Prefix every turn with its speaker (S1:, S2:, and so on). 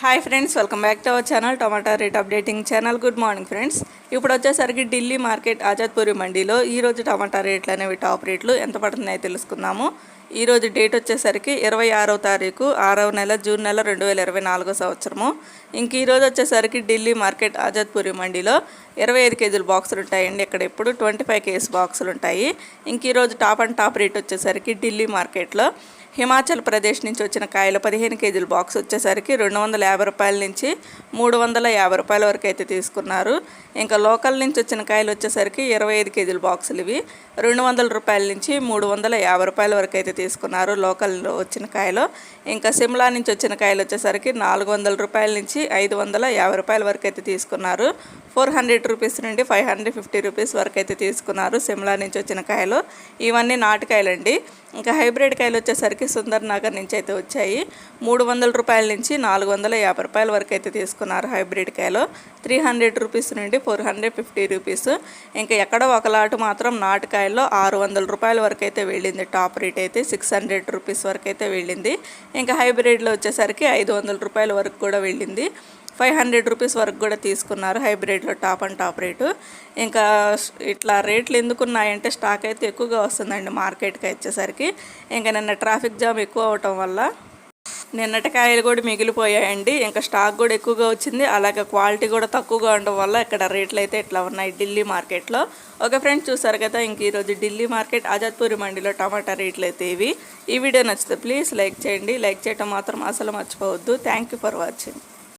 S1: Hi friends, welcome back to our channel tomato rate updating channel. Good morning friends. ఇప్పుడు వచ్చేసరికి Delhi market ఆజాద్పూరి మండీలో ఈరోజు టమాటా రేట్లు అనేవి టాప్ రేట్లు ఎంత పడుతున్నాయో తెలుసుకుందాము. ఈరోజు డేట్ వచ్చేసరికి 26వ తారీఖు 6వ నెల జూన్ నెల 2024 సంవత్సరము. ఇంక ఈరోజు వచ్చేసరికి ఢిల్లీ మార్కెట్ ఆజాద్పూరి మండీలో 25 కేజీల బాక్సులు ఉంటాయండి. ఇక్కడ ఎప్పుడు 25 కేజీ బాక్సులు ఉంటాయి. ఇంక ఈరోజు టాప్ రేట్ వచ్చేసరికి ఢిల్లీ మార్కెట్లో హిమాచల్ ప్రదేశ్ నుంచి వచ్చిన కాయలు 15 కేజీల బాక్స్ వచ్చేసరికి 250 రూపాయల నుంచి 350 రూపాయల వరకు అయితే తీసుకున్నారు. ఇంకా లోకల్ నుంచి వచ్చిన కాయలు వచ్చేసరికి 25 కేజీల బాక్సులు ఇవి 200 రూపాయల నుంచి 350 రూపాయల వరకు అయితే తీసుకున్నారు లోకల్లో వచ్చిన కాయలు. ఇంకా సిమ్లా నుంచి వచ్చిన కాయలు వచ్చేసరికి 400 రూపాయల నుంచి 550 రూపాయల వరకు అయితే తీసుకున్నారు. 400 రూపీస్ నుండి 550 రూపీస్ వరకు అయితే తీసుకున్నారు సిమ్లా నుంచి వచ్చిన కాయలు. ఇవన్నీ నాటుకాయలండి. ఇంకా హైబ్రిడ్ కాయలు వచ్చేసరికి సుందర్ నగర్ నుంచి అయితే వచ్చాయి. 300 రూపాయల నుంచి 450 రూపాయల వరకు అయితే తీసుకున్నారు హైబ్రిడ్ కాయలు. 300 రూపీస్ నుండి 450 రూపీస్. ఇంకా ఎక్కడో ఒక లాటు మాత్రం నాటుకాయల్లో 600 రూపాయల వరకు అయితే వెళ్ళింది. టాప్ రేట్ అయితే 600 రూపీస్ వరకు అయితే వెళ్ళింది. ఇంకా హైబ్రిడ్లో వచ్చేసరికి 500 రూపాయల వరకు కూడా వెళ్ళింది. 500 రూపీస్ వరకు కూడా తీసుకున్నారు హైబ్రిడ్లో టాప్ రేటు. ఇంకా ఇట్లా రేట్లు ఎందుకున్నాయంటే స్టాక్ అయితే ఎక్కువగా వస్తుందండి మార్కెట్కి వచ్చేసరికి. ఇంకా నిన్న ట్రాఫిక్ జామ్ ఎక్కువ అవటం వల్ల నిన్నటి కాయలు కూడా మిగిలిపోయాయండి. ఇంకా స్టాక్ కూడా ఎక్కువగా వచ్చింది, అలాగే క్వాలిటీ కూడా తక్కువగా ఉండడం వల్ల ఇక్కడ రేట్లు అయితే ఇట్లా ఉన్నాయి ఢిల్లీ మార్కెట్లో. ఓకే ఫ్రెండ్స్, చూసారు కదా. ఇంక ఈరోజు ఢిల్లీ మార్కెట్ ఆజాద్పూరి మండీలో టమాటా రేట్లు అయితే ఇవి. ఈ వీడియో నచ్చితే ప్లీజ్ లైక్ చేయండి. లైక్ చేయడం మాత్రం అసలు మర్చిపోవద్దు. Thank you for watching.